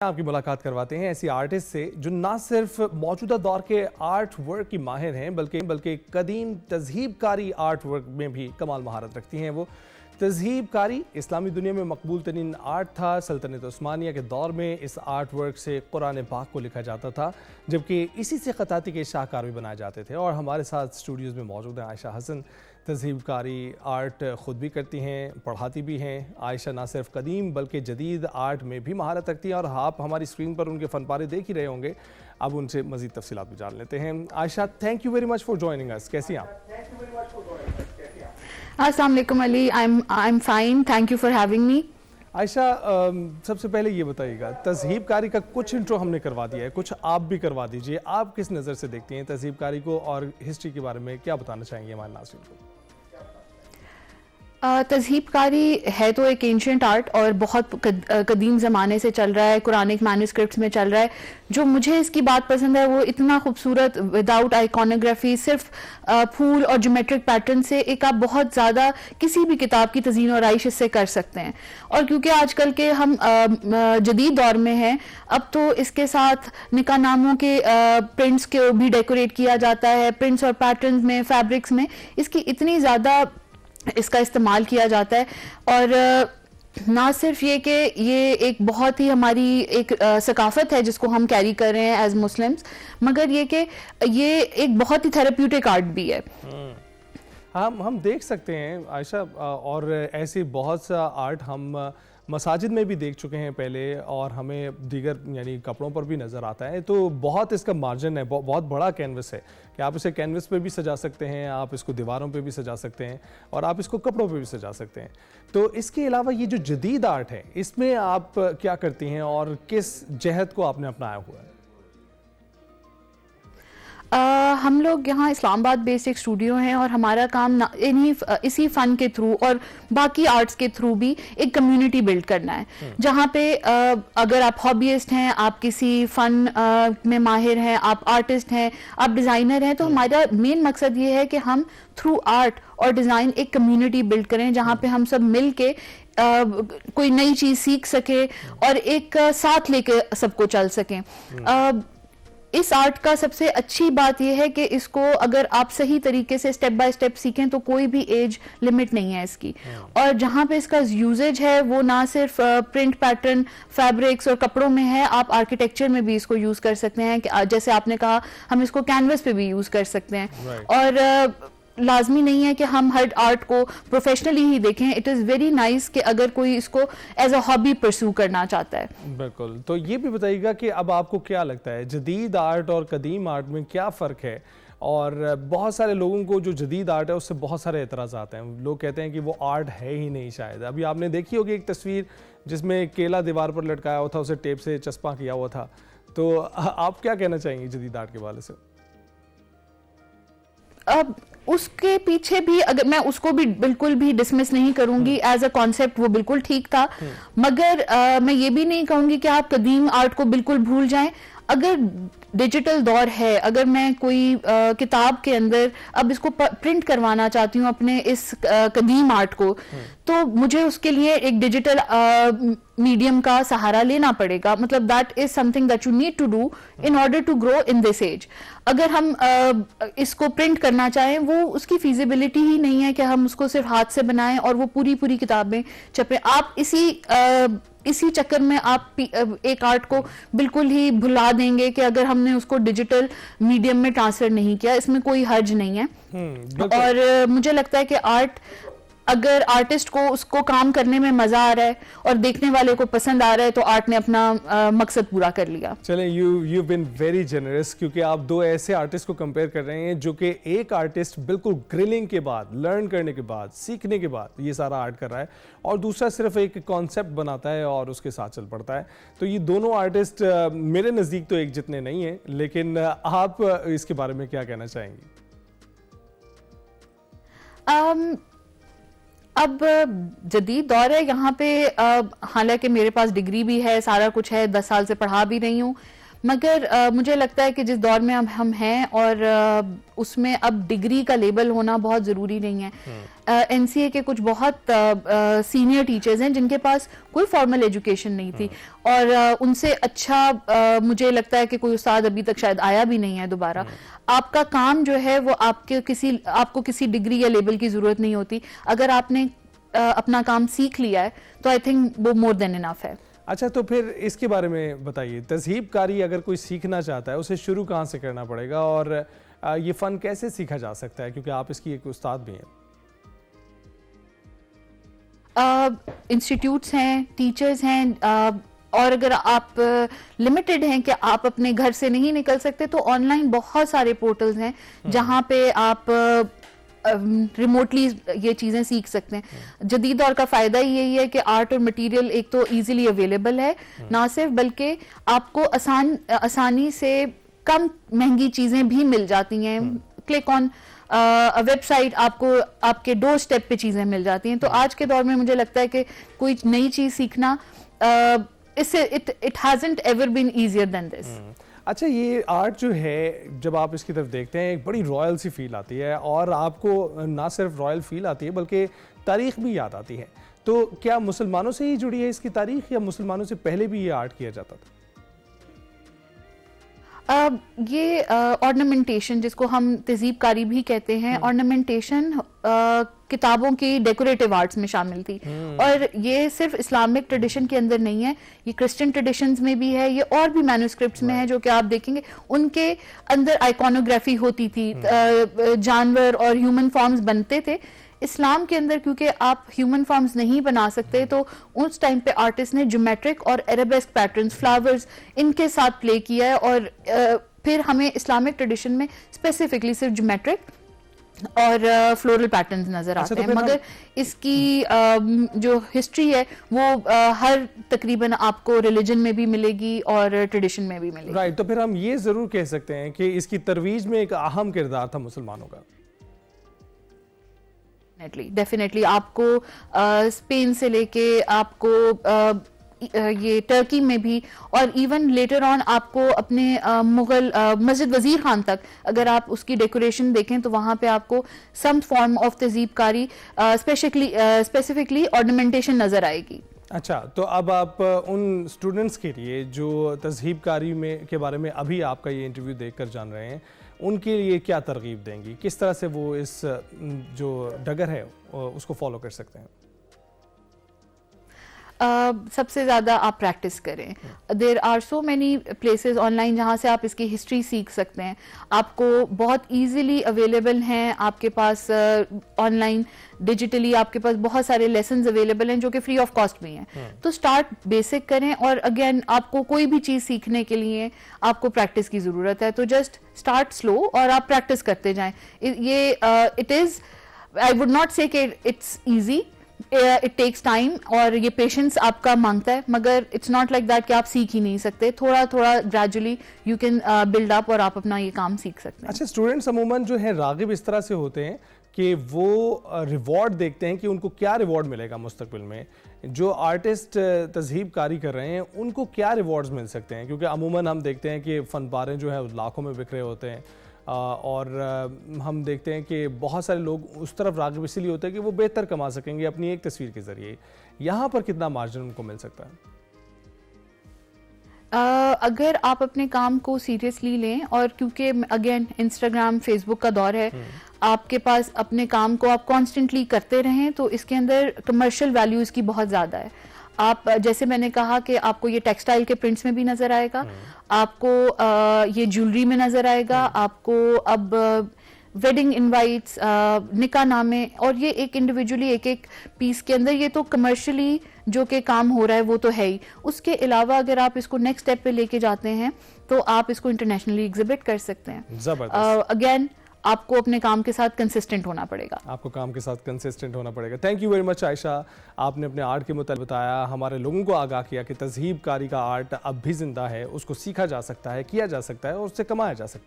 आपकी मुलाकात करवाते हैं ऐसी आर्टिस्ट से जो ना सिर्फ मौजूदा दौर के आर्ट वर्क की माहिर हैं बल्कि कदीम तज़हीबकारी आर्ट वर्क में भी कमाल महारत रखती हैं। वो तज़हीबकारी इस्लामी दुनिया में मकबूल तरीन आर्ट था। सल्तनत उस्मानिया के दौर में इस आर्ट वर्क से कुरान पाक को लिखा जाता था, जबकि इसी से ख़ताती के शाहकार भी बनाए जाते थे। और हमारे साथ स्टूडियोज़ में मौजूद हैं आयशा हसन। तज़हीबकारी आर्ट ख़ुद भी करती हैं, पढ़ाती भी हैं। आयशा ना सिर्फ कदीम बल्कि जदीद आर्ट में भी महारत रखती हैं और आप हमारी स्क्रीन पर उनके फ़नपारे देख ही रहे होंगे। अब उनसे मज़ीद तफ़सीलात भी जान लेते हैं। Ayesha, thank you very much for joining us. कैसी हैं आप? अस्सलाम वालेकुम Ali, I am fine, thank you for having me. Ayesha, सबसे पहले ये बताइएगा, तज़हीबकारी का कुछ इंट्रो हमने करवा दिया है, कुछ आप भी करवा दीजिए। आप किस नज़र से देखती हैं तज़हीबकारी को और हिस्ट्री के बारे में क्या बताना चाहेंगे हमारे नाज़रीन को? तज़हीबकारी है तो एक एंशिएंट आर्ट और बहुत कदीम ज़माने से चल रहा है, कुरानिक मैन्युस्क्रिप्ट्स में चल रहा है। जो मुझे इसकी बात पसंद है वो इतना खूबसूरत, विदाउट आइकॉनोग्राफी, सिर्फ फूल और ज्योमेट्रिक पैटर्न से एक आप बहुत ज़्यादा किसी भी किताब की तज़ीन और आइश इससे कर सकते हैं। और क्योंकि आजकल के हम जदीद दौर में हैं, अब तो इसके साथ निकाह नामों के प्रिंट्स को भी डेकोरेट किया जाता है। प्रिंट्स और पैटर्न्स में, फैब्रिक्स में इसकी इतनी ज़्यादा इसका इस्तेमाल किया जाता है। और ना सिर्फ ये कि ये एक बहुत ही हमारी एक सकाफत है जिसको हम कैरी कर रहे हैं एज मुस्लिम्स, मगर ये कि ये एक बहुत ही थेरेप्यूटिक आर्ट भी है। हम देख सकते हैं आयशा, और ऐसे बहुत सा आर्ट हम मसाजिद में भी देख चुके हैं पहले, और हमें दीगर यानी कपड़ों पर भी नज़र आता है। तो बहुत इसका मार्जिन है, बहुत बड़ा कैनवस है कि आप इसे कैनवस पे भी सजा सकते हैं, आप इसको दीवारों पे भी सजा सकते हैं और आप इसको कपड़ों पे भी सजा सकते हैं। तो इसके अलावा ये जो जदीद आर्ट है, इसमें आप क्या करती हैं और किस जहत को आपने अपनाया हुआ है? हम लोग यहाँ इस्लामाबाद बेस्ड एक स्टूडियो हैं और हमारा काम इसी फ़न के थ्रू और बाकी आर्ट्स के थ्रू भी एक कम्युनिटी बिल्ड करना है, जहाँ पे अगर आप हॉबीइस्ट हैं, आप किसी फ़न में माहिर हैं, आप आर्टिस्ट हैं, आप डिज़ाइनर हैं, तो हमारा मेन मकसद ये है कि हम थ्रू आर्ट और डिज़ाइन एक कम्युनिटी बिल्ड करें जहाँ पे हम सब मिल के कोई नई चीज़ सीख सके और एक साथ लेके सबको चल सकें। इस आर्ट का सबसे अच्छी बात यह है कि इसको अगर आप सही तरीके से स्टेप बाय स्टेप सीखें तो कोई भी एज लिमिट नहीं है इसकी। और जहाँ पे इसका यूजेज है वो ना सिर्फ प्रिंट पैटर्न, फैब्रिक्स और कपड़ों में है, आप आर्किटेक्चर में भी इसको यूज कर सकते हैं। जैसे आपने कहा, हम इसको कैनवस पे भी यूज कर सकते हैं। और लाजमी नहीं है कि हम हर आर्ट को प्रोफेशनली ही देखें। इट इज़ वेरी नाइस कि अगर कोई इसको एज अ हॉबी परस्यू करना चाहता है। बिल्कुल। तो ये भी बताइएगा कि अब आपको क्या लगता है जदीद आर्ट और कदीम आर्ट में क्या फ़र्क है? और बहुत सारे लोगों को जो जदीद आर्ट है उससे बहुत सारे एतराज़ात हैं। लोग कहते हैं कि वो आर्ट है ही नहीं शायद। अभी आपने देखी होगी एक तस्वीर जिसमें केला दीवार पर लटकाया हुआ था, उसे टेप से चस्पा किया हुआ था। तो आप क्या कहना चाहेंगे जदीद आर्ट के हवाले से? अब उसके पीछे भी अगर मैं उसको भी बिल्कुल भी डिसमिस नहीं करूंगी, एज अ कॉन्सेप्ट वो बिल्कुल ठीक था, मगर मैं ये भी नहीं कहूंगी कि आप कदीम आर्ट को बिल्कुल भूल जाएं। अगर डिजिटल दौर है, अगर मैं कोई किताब के अंदर अब इसको प्रिंट करवाना चाहती हूँ अपने इस कदीम आर्ट को, तो मुझे उसके लिए एक डिजिटल मीडियम का सहारा लेना पड़ेगा। मतलब that is something that you need to do in order to grow in this age. अगर हम इसको प्रिंट करना चाहें, वो उसकी फिजिबिलिटी ही नहीं है कि हम उसको सिर्फ हाथ से बनाएं और वो पूरी किताबें छपे। आप इसी चक्कर में आप एक आर्ट को बिल्कुल ही भुला देंगे कि अगर हमने उसको डिजिटल मीडियम में ट्रांसफर नहीं किया। इसमें कोई हर्ज नहीं है। और मुझे लगता है कि आर्ट, अगर आर्टिस्ट को उसको काम करने में मजा आ रहा है और देखने वाले को पसंद आ रहा है, तो आर्ट ने अपना मकसद पूरा कर लिया। चलें, यू बीन वेरी जनरस, क्योंकि आप दो ऐसे आर्टिस्ट को कंपेयर कर रहे हैं जो कि एक आर्टिस्ट बिल्कुल ग्रिलिंग के बाद, लर्न करने के बाद, सीखने के बाद ये सारा आर्ट कर रहा है, और दूसरा सिर्फ एक कॉन्सेप्ट बनाता है और उसके साथ चल पड़ता है। तो ये दोनों आर्टिस्ट मेरे नज़दीक तो एक जितने नहीं हैं, लेकिन आप इसके बारे में क्या कहना चाहेंगी? अब जदीद दौर है, यहाँ पे हालांकि मेरे पास डिग्री भी है, सारा कुछ है, 10 साल से पढ़ा भी रही हूँ, मगर मुझे लगता है कि जिस दौर में हम हैं और उसमें अब डिग्री का लेबल होना बहुत ज़रूरी नहीं है। एनसीए के कुछ बहुत सीनियर टीचर्स हैं जिनके पास कोई फॉर्मल एजुकेशन नहीं थी और उनसे अच्छा मुझे लगता है कि कोई उस्ताद अभी तक शायद आया भी नहीं है दोबारा। आपका काम जो है वो आपको किसी डिग्री या लेबल की ज़रूरत नहीं होती। अगर आपने अपना काम सीख लिया है तो आई थिंक वो मोर देन इनफ है। अच्छा, तो फिर इसके बारे में बताइए, तज़हीबकारी अगर कोई सीखना चाहता है उसे शुरू कहाँ से करना पड़ेगा और ये फ़न कैसे सीखा जा सकता है, क्योंकि आप इसकी एक उस्ताद भी हैं? इंस्टीट्यूट्स हैं, टीचर्स हैं, और अगर आप लिमिटेड हैं कि आप अपने घर से नहीं निकल सकते तो ऑनलाइन बहुत सारे पोर्टल्स हैं जहां पे आप रिमोटली ये चीज़ें सीख सकते हैं। जदीद दौर का फ़ायदा यही है कि आर्ट और मटेरियल एक तो इजीली अवेलेबल है, ना सिर्फ बल्कि आपको आसानी से कम महंगी चीज़ें भी मिल जाती हैं। क्लिक ऑन वेबसाइट आपको आपके डोर स्टेप पे चीज़ें मिल जाती हैं। तो आज के दौर में मुझे लगता है कि कोई नई चीज़ सीखना इससे it hasn't ever been easier than this. अच्छा, ये आर्ट जो है जब आप इसकी तरफ देखते हैं एक बड़ी रॉयल सी फील आती है और आपको ना सिर्फ रॉयल फील आती है बल्कि तारीख भी याद आती है। तो क्या मुसलमानों से ही जुड़ी है इसकी तारीख या मुसलमानों से पहले भी ये आर्ट किया जाता था? ये ऑर्नामेंटेशन जिसको हम तहजीबकारी भी कहते हैं, ऑर्नामेंटेशन किताबों की डेकोरेटिव आर्ट्स में शामिल थी और ये सिर्फ इस्लामिक ट्रेडिशन के अंदर नहीं है, ये क्रिश्चियन ट्रेडिशंस में भी है, ये और भी मैन्युस्क्रिप्ट्स में है जो कि आप देखेंगे उनके अंदर आइकॉनोग्राफी होती थी, जानवर और ह्यूमन फॉर्म्स बनते थे। इस्लाम के अंदर क्योंकि आप ह्यूमन फॉर्म्स नहीं बना सकते तो उस टाइम पे आर्टिस्ट ने ज्योमेट्रिक और एराबेस्क पैटर्न्स, फ्लावर्स इनके साथ प्ले किया है और फिर हमें इस्लामिक ट्रेडिशन में स्पेसिफिकली सिर्फ ज्योमेट्रिक और फ्लोरल पैटर्न्स नजर आते हैं। मगर इसकी जो हिस्ट्री है वो हर तकरीबन आपको रिलीजन में भी मिलेगी और ट्रेडिशन में भी मिलेगी। राइट, तो फिर हम ये जरूर कह सकते हैं कि इसकी तरवीज में एक अहम किरदार था मुसलमानों का। डेफिनेटली आपको स्पेन से लेके आपको ये टर्की में भी और इवन लेटर ऑन आपको अपने मुगल मस्जिद वजीर खान तक अगर आप उसकी डेकोरेशन देखें तो वहां पे आपको सम फॉर्म ऑफ तहजीबकारी स्पेसिफिकली ऑर्नामेंटेशन नजर आएगी। अच्छा, तो अब आप उन स्टूडेंट्स के लिए जो तज़हीबकारी में के बारे में अभी आपका ये इंटरव्यू देखकर जान रहे हैं, उनके लिए क्या तरगीब देंगी? किस तरह से वो इस जो डगर है उसको फॉलो कर सकते हैं? सबसे ज़्यादा आप प्रैक्टिस करें। There are so many places online जहाँ से आप इसकी हिस्ट्री सीख सकते हैं, आपको बहुत इजीली अवेलेबल हैं आपके पास ऑनलाइन डिजिटली आपके पास बहुत सारे लेसन्स अवेलेबल हैं जो कि फ्री ऑफ कॉस्ट भी हैं। तो स्टार्ट बेसिक करें और अगेन आपको कोई भी चीज़ सीखने के लिए आपको प्रैक्टिस की ज़रूरत है, तो जस्ट स्टार्ट स्लो और आप प्रैक्टिस करते जाएं। ये it is, I would not say कि it's easy, it takes time और ये पेशेंस आपका मांगता है, मगर इट्स नॉट लाइक दैट कि आप सीख ही नहीं सकते। थोड़ा थोड़ा gradually you can build up और आप अपना ये काम सीख सकते हैं। अच्छा, स्टूडेंट्स अमूमन जो है रागिब इस तरह से होते हैं कि वो रिवॉर्ड देखते हैं कि उनको क्या रिवॉर्ड मिलेगा मुस्तकबिल में। जो आर्टिस्ट तज़हीबकारी कर रहे हैं उनको क्या रिवॉर्ड्स मिल सकते हैं? क्योंकि अमूमन हम देखते हैं कि फ़नपारे जो है लाखों में बिक रहे होते हैं और हम देखते हैं कि बहुत सारे लोग उस तरफ राग़िब इसलिए होते हैं कि वो बेहतर कमा सकेंगे अपनी एक तस्वीर के ज़रिए। यहाँ पर कितना मार्जिन उनको मिल सकता है? अगर आप अपने काम को सीरियसली लें और क्योंकि अगेन इंस्टाग्राम फेसबुक का दौर है, आपके पास अपने काम को आप कॉन्स्टेंटली करते रहें तो इसके अंदर कमर्शियल वैल्यू इसकी बहुत ज़्यादा है। आप जैसे मैंने कहा कि आपको ये टेक्सटाइल के प्रिंट्स में भी नजर आएगा, आपको ये ज्वेलरी में नजर आएगा, आपको अब वेडिंग इनवाइट्स, निकाह नामे और ये एक इंडिविजुअली एक एक पीस के अंदर ये तो कमर्शियली जो कि काम हो रहा है वो तो है ही। उसके अलावा अगर आप इसको नेक्स्ट स्टेप पे लेके जाते हैं तो आप इसको इंटरनेशनली एग्जिबिट कर सकते हैं। जबरदस्त। अगेन आपको अपने काम के साथ कंसिस्टेंट होना पड़ेगा। आपको काम के साथ कंसिस्टेंट होना पड़ेगा। Thank you very much Ayesha, आपने अपने आर्ट के मुताबिक बताया, हमारे लोगों को आगाह किया कि तज़हीबकारी का आर्ट अब भी जिंदा है, उसको सीखा जा सकता है, किया जा सकता है और उससे कमाया जा सकता है।